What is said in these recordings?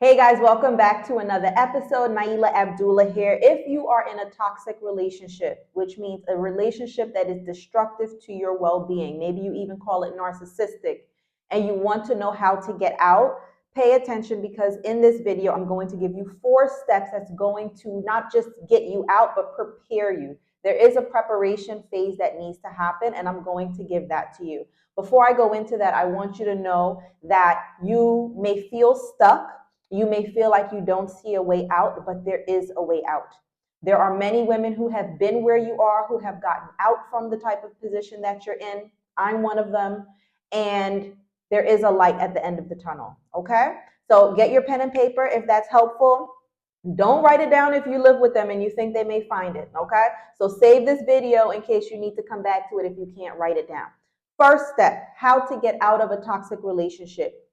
Hey guys, welcome back to another episode. Nailah Abdullah here. If you are in a toxic relationship, which means a relationship that is destructive to your well being, maybe you even call it narcissistic, and you want to know how to get out, pay attention because in this video, I'm going to give you 4 steps that's going to not just get you out, but prepare you. There is a preparation phase that needs to happen, and I'm going to give that to you. Before I go into that, I want you to know that you may feel stuck. You may feel like you don't see a way out, but there is a way out. There are many women who have been where you are, who have gotten out from the type of position that you're in. I'm one of them. And there is a light at the end of the tunnel. Okay? So get your pen and paper if that's helpful. Don't write it down if you live with them and you think they may find it. Okay? So save this video in case you need to come back to it if you can't write it down. First step, how to get out of a toxic relationship.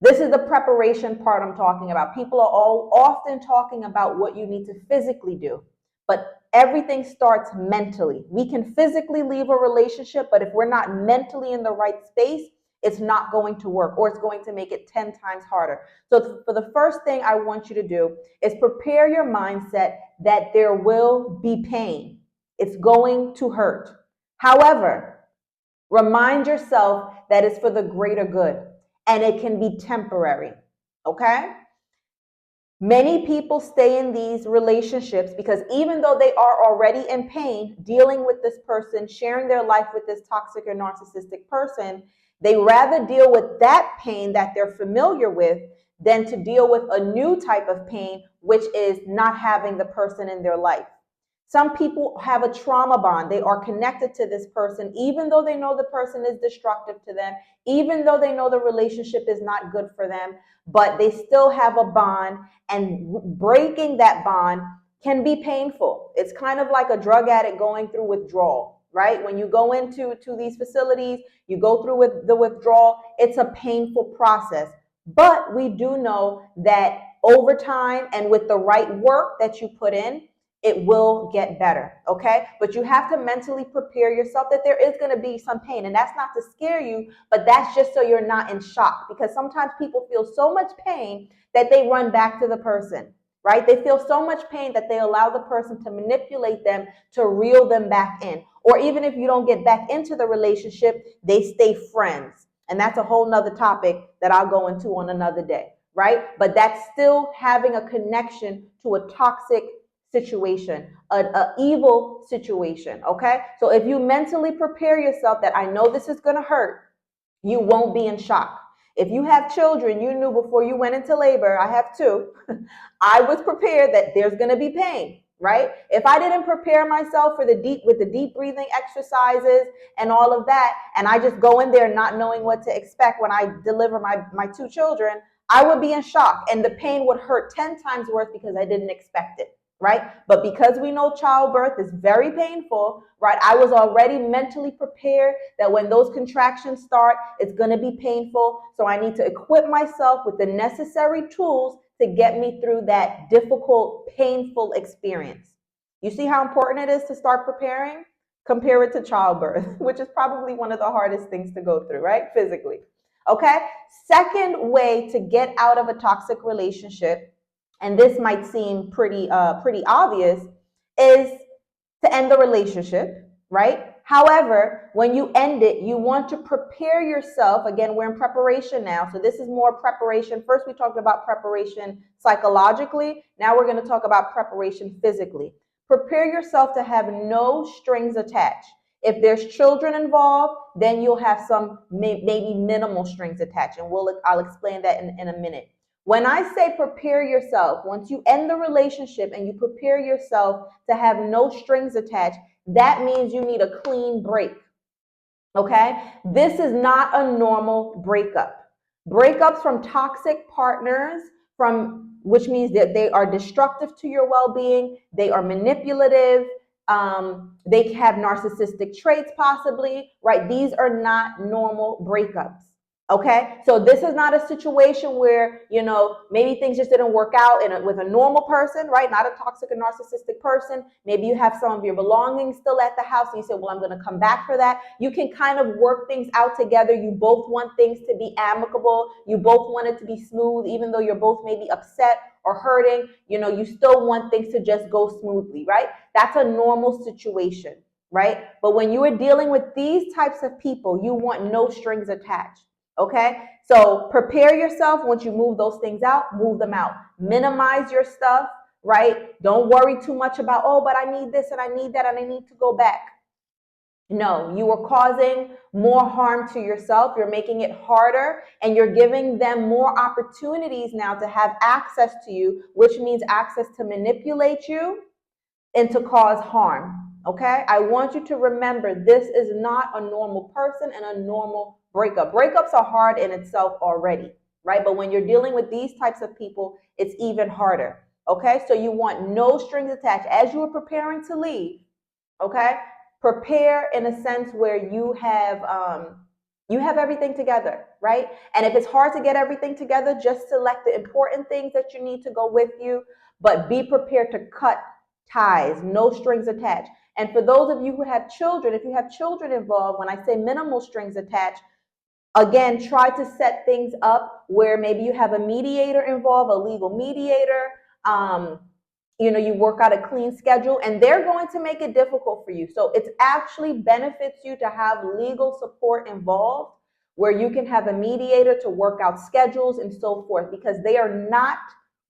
This is the preparation part I'm talking about. People are all often talking about what you need to physically do, but everything starts mentally. We can physically leave a relationship, but if we're not mentally in the right space, it's not going to work, or it's going to make it 10 times harder. So for the first thing I want you to do is prepare your mindset that there will be pain. It's going to hurt. However, remind yourself that it's for the greater good and it can be temporary. Okay? Many people stay in these relationships because even though they are already in pain, dealing with this person, sharing their life with this toxic or narcissistic person, they rather deal with that pain that they're familiar with than to deal with a new type of pain, which is not having the person in their life. Some people have a trauma bond. They are connected to this person, even though they know the person is destructive to them, even though they know the relationship is not good for them, but they still have a bond, and breaking that bond can be painful. It's kind of like a drug addict going through withdrawal, right? When you go into these facilities, you go through with the withdrawal, it's a painful process. But we do know that over time and with the right work that you put in, it will get better, okay? But you have to mentally prepare yourself that there is going to be some pain. And that's not to scare you, but that's just so you're not in shock. Because sometimes people feel so much pain that they run back to the person, right? They feel so much pain that they allow the person to manipulate them to reel them back in. Or even if you don't get back into the relationship, they stay friends. And that's a whole nother topic that I'll go into on another day, right? But that's still having a connection to a toxic situation, an evil situation, okay? So if you mentally prepare yourself that I know this is going to hurt, you won't be in shock. If you have children, you knew before you went into labor, I have 2, I was prepared that there's going to be pain, right? If I didn't prepare myself for the deep breathing exercises and all of that, and I just go in there not knowing what to expect when I deliver my 2 children, I would be in shock and the pain would hurt 10 times worse because I didn't expect it. Right? But because we know childbirth is very painful, right? I was already mentally prepared that when those contractions start, it's going to be painful. So I need to equip myself with the necessary tools to get me through that difficult, painful experience. You see how important it is to start preparing? Compare it to childbirth, which is probably one of the hardest things to go through, right? Physically. Okay? Second way to get out of a toxic relationship, and this might seem pretty obvious, is to end the relationship, right? However, when you end it, you want to prepare yourself. Again, we're in preparation now. So this is more preparation. First, we talked about preparation psychologically. Now we're going to talk about preparation physically. Prepare yourself to have no strings attached. If there's children involved, then you'll have some maybe minimal strings attached. And I'll explain that in a minute. When I say prepare yourself, once you end the relationship and you prepare yourself to have no strings attached, that means you need a clean break. Okay? This is not a normal breakup. Breakups from toxic partners, which means that they are destructive to your well-being, they are manipulative, they have narcissistic traits possibly, right? These are not normal breakups. Okay, so this is not a situation where, maybe things just didn't work out with a normal person, right? Not a toxic or narcissistic person. Maybe you have some of your belongings still at the house and you say, well, I'm going to come back for that. You can kind of work things out together. You both want things to be amicable. You both want it to be smooth, even though you're both maybe upset or hurting. You still want things to just go smoothly, right? That's a normal situation, right? But when you are dealing with these types of people, you want no strings attached. Okay, so prepare yourself. Once you move those things out, move them out. Minimize your stuff, right? Don't worry too much about, oh, but I need this and I need that and I need to go back. No, you are causing more harm to yourself. You're making it harder and you're giving them more opportunities now to have access to you, which means access to manipulate you and to cause harm. Okay, I want you to remember this is not a normal person and a normal breakup. Breakups are hard in itself already, right? But when you're dealing with these types of people, it's even harder. Okay, so you want no strings attached as you are preparing to leave. Okay, prepare in a sense where you have everything together, right? And if it's hard to get everything together, just select the important things that you need to go with you, but be prepared to cut ties, no strings attached. And for those of you who have children, if you have children involved, when I say minimal strings attached, again, try to set things up where maybe you have a mediator involved, a legal mediator. You work out a clean schedule, and they're going to make it difficult for you. So it actually benefits you to have legal support involved where you can have a mediator to work out schedules and so forth, because they are not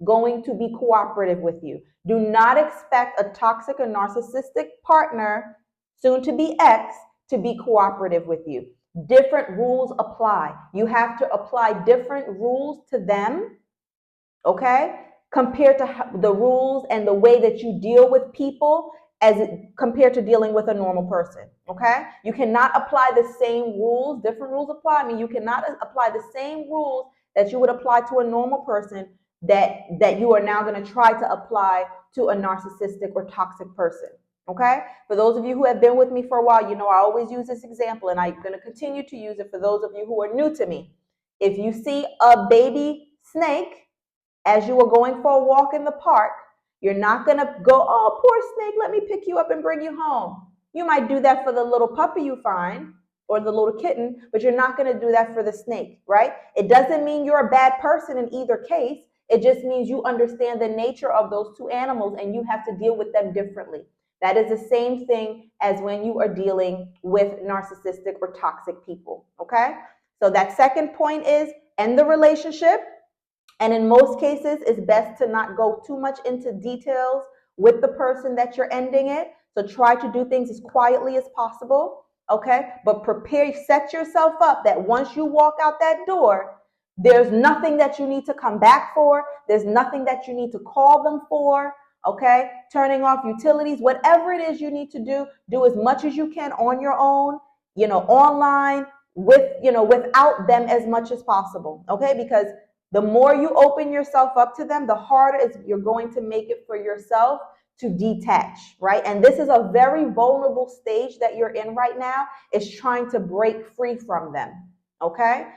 going to be cooperative with you. Do not expect a toxic or narcissistic partner, soon to be ex, to be cooperative with you. Different rules apply. You have to apply different rules to them, okay? Compared to the rules and the way that you deal with people compared to dealing with a normal person, okay? You cannot apply the same rules. Different rules apply. I mean, you cannot apply the same rules that you would apply to a normal person that you are now going to try to apply to a narcissistic or toxic person, okay? For those of you who have been with me for a while, I always use this example, and I'm going to continue to use it for those of you who are new to me. If you see a baby snake, as you are going for a walk in the park, you're not going to go, oh, poor snake, let me pick you up and bring you home. You might do that for the little puppy you find or the little kitten, but you're not going to do that for the snake, right? It doesn't mean you're a bad person in either case. It just means you understand the nature of those two animals and you have to deal with them differently. That is the same thing as when you are dealing with narcissistic or toxic people, okay? So that second point is end the relationship. And in most cases, it's best to not go too much into details with the person that you're ending it. So try to do things as quietly as possible, okay? But set yourself up that once you walk out that door, there's nothing that you need to come back for. There's nothing that you need to call them for, okay? Turning off utilities, whatever it is you need to do as much as you can on your own, online, without them as much as possible, okay? Because the more you open yourself up to them, the harder you're going to make it for yourself to detach, right? And this is a very vulnerable stage that you're in right now, is trying to break free from them, okay?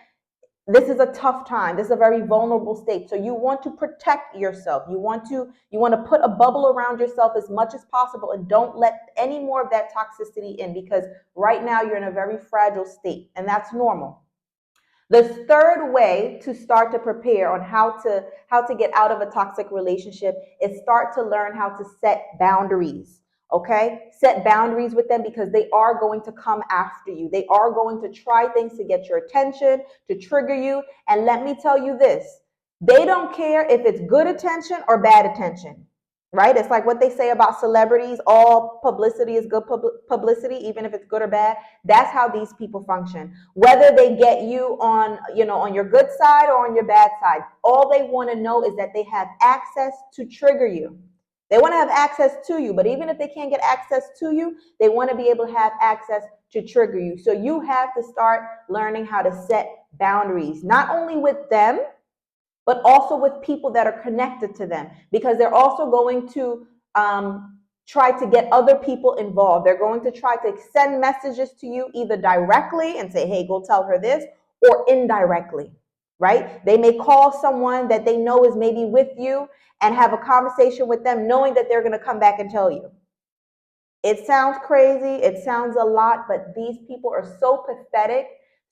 This is a tough time. This is a very vulnerable state. So you want to protect yourself. You want to put a bubble around yourself as much as possible and don't let any more of that toxicity in, because right now you're in a very fragile state, and that's normal. The third way to start to prepare on how to get out of a toxic relationship is start to learn how to set boundaries. Okay? Set boundaries with them, because they are going to come after you. They are going to try things to get your attention, to trigger you. And let me tell you this, they don't care if it's good attention or bad attention. Right? It's like what they say about celebrities, all publicity is good publicity, even if it's good or bad. That's how these people function. Whether they get you on your good side or on your bad side, all they want to know is that they have access to trigger you. They want to have access to you, but even if they can't get access to you, they want to be able to have access to trigger you. So you have to start learning how to set boundaries, not only with them, but also with people that are connected to them, because they're also going to try to get other people involved. They're going to try to send messages to you either directly and say, hey, go tell her this, or indirectly, right? They may call someone that they know is maybe with you and have a conversation with them knowing that they're going to come back and tell you. It sounds crazy, it sounds a lot, but these people are so pathetic,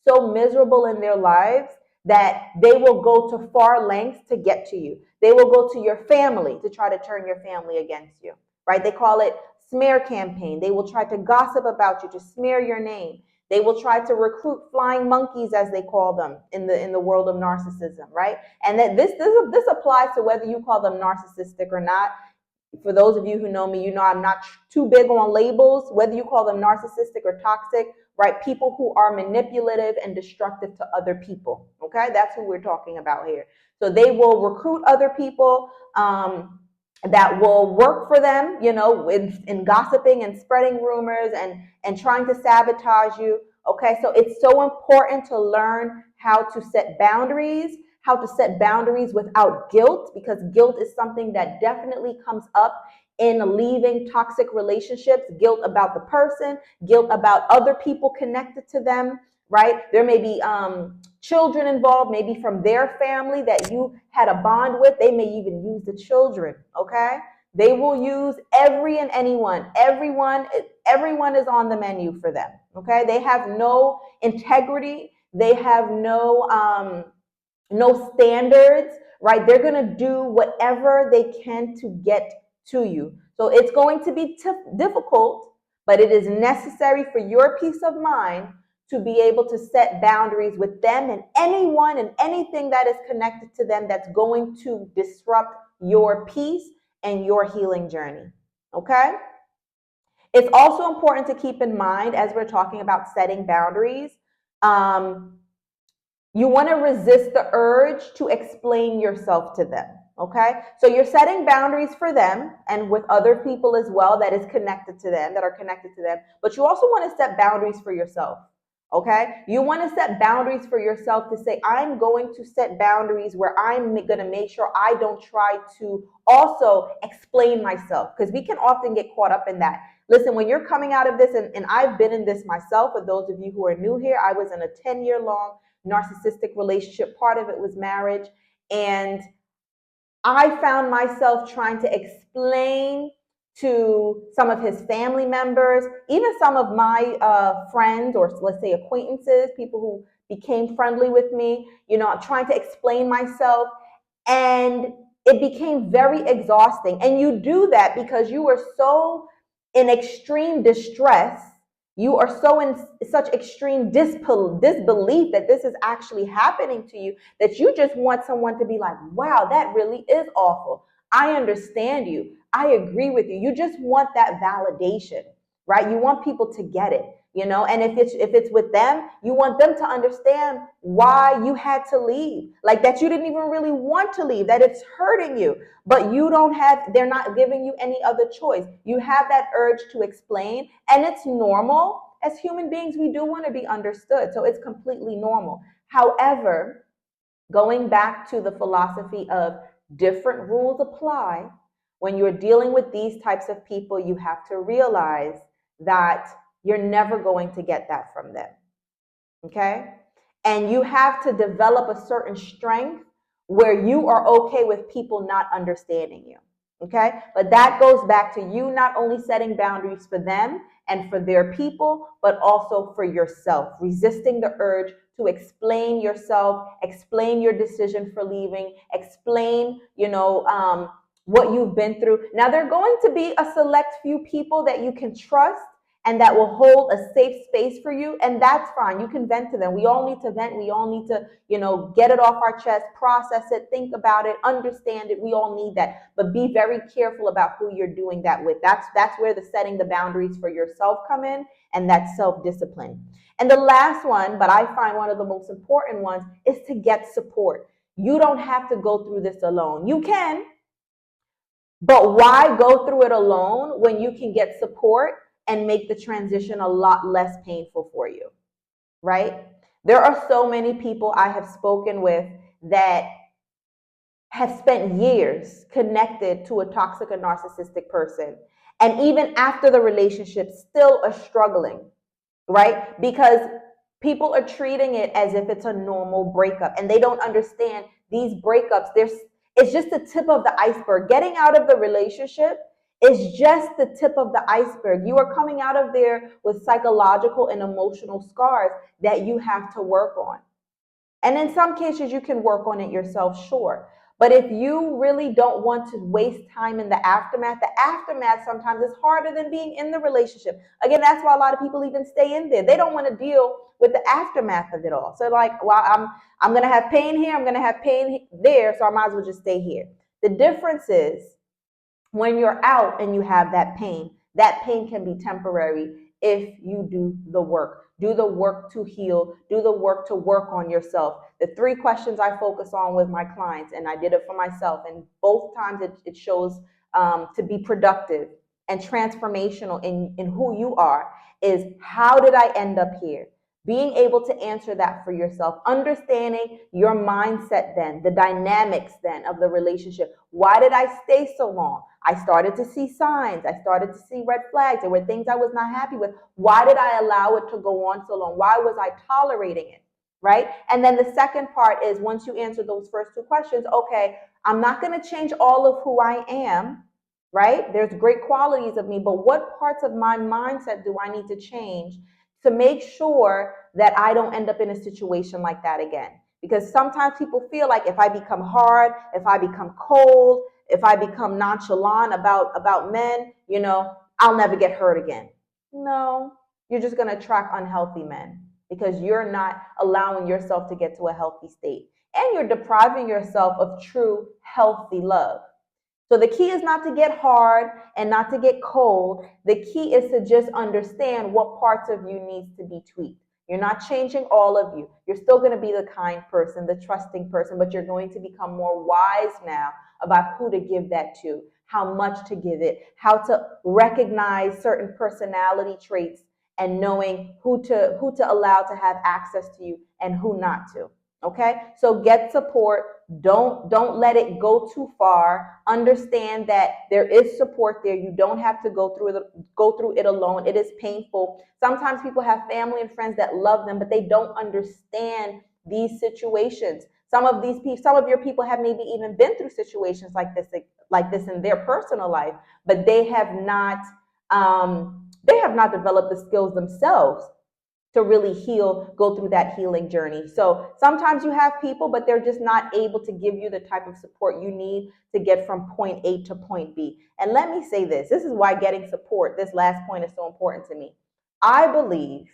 so miserable in their lives that they will go to far lengths to get to you. They will go to your family to try to turn your family against you, right? They call it smear campaign. They will try to gossip about you, to smear your name. They will try to recruit flying monkeys, as they call them in the world of narcissism, right? And that this applies to whether you call them narcissistic or not. For those of you who know me, you know I'm not too big on labels, whether you call them narcissistic or toxic, right? People who are manipulative and destructive to other people, okay? That's who we're talking about here. So they will recruit other people that will work for them, you know, in gossiping and spreading rumors and trying to sabotage you, okay? So it's so important to learn how to set boundaries, how to set boundaries without guilt, because guilt is something that definitely comes up in leaving toxic relationships. Guilt about the person, guilt about other people connected to them, right? There may be children involved, maybe from their family that you had a bond with. They may even use the children, okay? They will use every and anyone. Everyone is on the menu for them, okay? They have no integrity. They have no standards, right? They're going to do whatever they can to get to you. So it's going to be difficult, but it is necessary for your peace of mind to be able to set boundaries with them and anyone and anything that is connected to them that's going to disrupt your peace and your healing journey, okay? It's also important to keep in mind, as we're talking about setting boundaries, you want to resist the urge to explain yourself to them, okay? So you're setting boundaries for them and with other people as well that is connected to them, that are connected to them, but you also want to set boundaries for yourself, okay? You want to set boundaries for yourself to say, I'm going to set boundaries where I'm going to make sure I don't try to also explain myself, because we can often get caught up in that. Listen, when you're coming out of this, and I've been in this myself, for those of you who are new here, I was in a 10-year-long narcissistic relationship. Part of it was marriage. And I found myself trying to explain to some of his family members, even some of my friends, or let's say acquaintances, people who became friendly with me, you know, I'm trying to explain myself. And it became very exhausting. And you do that because you are so in extreme distress. You are so in such extreme disbelief that this is actually happening to you, that you just want someone to be like, wow, that really is awful. I understand you. I agree with you. You just want that validation, right? You want people to get it, you know? And if it's with them, you want them to understand why you had to leave, like that you didn't even really want to leave, that it's hurting you, but they're not giving you any other choice. You have that urge to explain, and it's normal. As human beings, we do want to be understood, so it's completely normal. However, going back to the philosophy of different rules apply, when you're dealing with these types of people, you have to realize that you're never going to get that from them, okay? And you have to develop a certain strength where you are okay with people not understanding you, okay? But that goes back to you not only setting boundaries for them and for their people, but also for yourself, resisting the urge to explain yourself, explain your decision for leaving, explain, what you've been through. Now, there are going to be a select few people that you can trust and that will hold a safe space for you, and that's fine. You can vent to them. We all need to vent. We all need to, get it off our chest, process it, think about it, understand it. We all need that. But be very careful about who you're doing that with. That's where the setting the boundaries for yourself come in, and that's self-discipline. And the last one, but I find one of the most important ones, is to get support. You don't have to go through this alone. You can, but why go through it alone when you can get support and make the transition a lot less painful for you, right? There are so many people I have spoken with that have spent years connected to a toxic and narcissistic person, and even after the relationship still are struggling, right? Because People are treating it as if it's a normal breakup, and they don't understand these breakups. It's just the tip of the iceberg. Getting out of the relationship is just the tip of the iceberg. You are coming out of there with psychological and emotional scars that you have to work on. And in some cases, you can work on it yourself, sure. But if you really don't want to waste time in the aftermath sometimes is harder than being in the relationship. Again, that's why a lot of people even stay in there. They don't want to deal with the aftermath of it all. So like, well, I'm gonna have pain here, I'm gonna have pain there, so I might as well just stay here. The difference is when you're out and you have that pain can be temporary if you do the work. Do the work to heal, do the work to work on yourself. The 3 questions I focus on with my clients, and I did it for myself, and both times it shows to be productive and transformational in who you are, is how did I end up here? Being able to answer that for yourself, understanding your mindset then, the dynamics then of the relationship. Why did I stay so long? I started to see signs. I started to see red flags. There were things I was not happy with. Why did I allow it to go on so long? Why was I tolerating it? Right? And then the second part is, once you answer those first 2 questions, okay, I'm not going to change all of who I am, right? There's great qualities of me, but what parts of my mindset do I need to change to make sure that I don't end up in a situation like that again? Because sometimes people feel like if I become hard, if I become cold, if I become nonchalant about men, I'll never get hurt again. No, you're just going to attract unhealthy men because you're not allowing yourself to get to a healthy state. And you're depriving yourself of true, healthy love. So the key is not to get hard and not to get cold. The key is to just understand what parts of you needs to be tweaked. You're not changing all of you. You're still going to be the kind person, the trusting person, but you're going to become more wise now about who to give that to, how much to give it, how to recognize certain personality traits, and knowing who to allow to have access to you and who not to. Okay? So get support. Don't let it go too far. Understand that there is support there. You don't have to go through it alone. It is painful. Sometimes people have family and friends that love them, but they don't understand these situations. Some of your people have maybe even been through situations like this in their personal life, but they have not developed the skills themselves to really go through that healing journey. So sometimes you have people, but they're just not able to give you the type of support you need to get from point A to point B. And let me say this is why getting support, this last point, is so important to me. I believe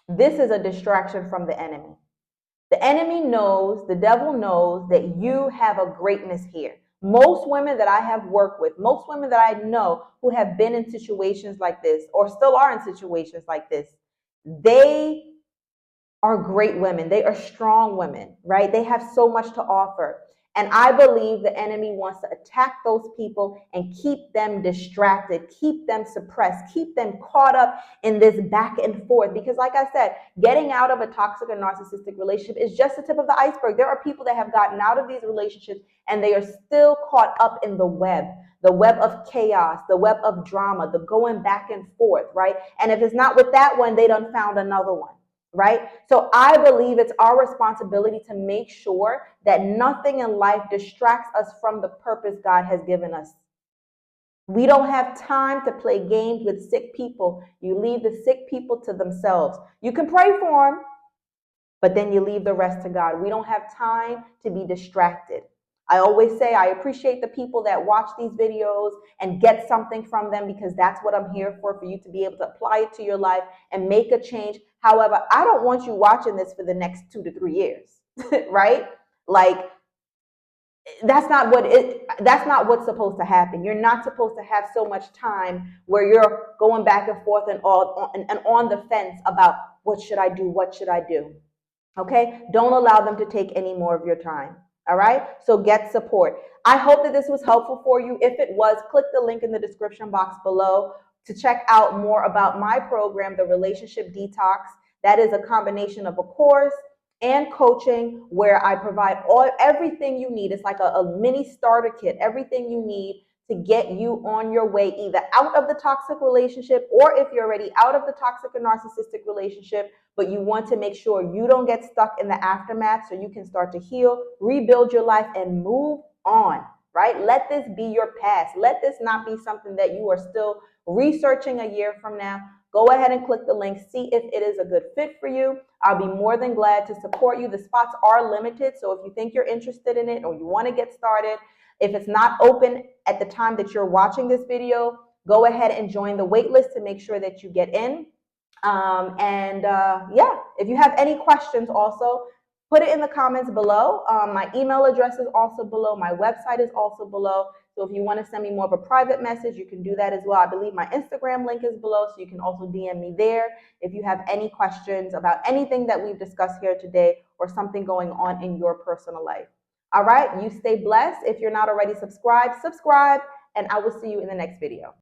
this is a distraction from the enemy. The enemy knows, the devil knows that you have a greatness here. Most women that I have worked with, most women that I know who have been in situations like this or still are in situations like this, they are great women. They are strong women, right? They have so much to offer. And I believe the enemy wants to attack those people and keep them distracted, keep them suppressed, keep them caught up in this back and forth. Because like I said, getting out of a toxic or narcissistic relationship is just the tip of the iceberg. There are people that have gotten out of these relationships and they are still caught up in the web of chaos, the web of drama, the going back and forth, right? And if it's not with that one, they done found another one. Right? So I believe it's our responsibility to make sure that nothing in life distracts us from the purpose God has given us. We don't have time to play games with sick people. You leave the sick people to themselves. You can pray for them, but then you leave the rest to God. We don't have time to be distracted. I always say I appreciate the people that watch these videos and get something from them because that's what I'm here for you to be able to apply it to your life and make a change. However, I don't want you watching this for the next 2 to 3 years, right? Like that's not what's supposed to happen. You're not supposed to have so much time where you're going back and forth and on the fence about what should I do? What should I do? Okay? Don't allow them to take any more of your time. All right? So get support. I hope that this was helpful for you. If it was, click the link in the description box below to check out more about my program, the Relationship Detox. That is a combination of a course and coaching where I provide everything you need. It's like a mini starter kit, everything you need to get you on your way either out of the toxic relationship, or if you're already out of the toxic or narcissistic relationship, but you want to make sure you don't get stuck in the aftermath so you can start to heal, rebuild your life, and move on, right? Let this be your past. Let this not be something that you are still researching a year from now. Go ahead and click the link, see if it is a good fit for you. I'll be more than glad to support you. The spots are limited, so if you think you're interested in it or you want to get started, if it's not open at the time that you're watching this video, go ahead and join the wait list to make sure that you get in. Yeah, if you have any questions also, put it in the comments below. My email address is also below. My website is also below. So if you want to send me more of a private message, you can do that as well. I believe my Instagram link is below, so you can also DM me there if you have any questions about anything that we've discussed here today or something going on in your personal life. All right, you stay blessed. If you're not already subscribed, subscribe, and I will see you in the next video.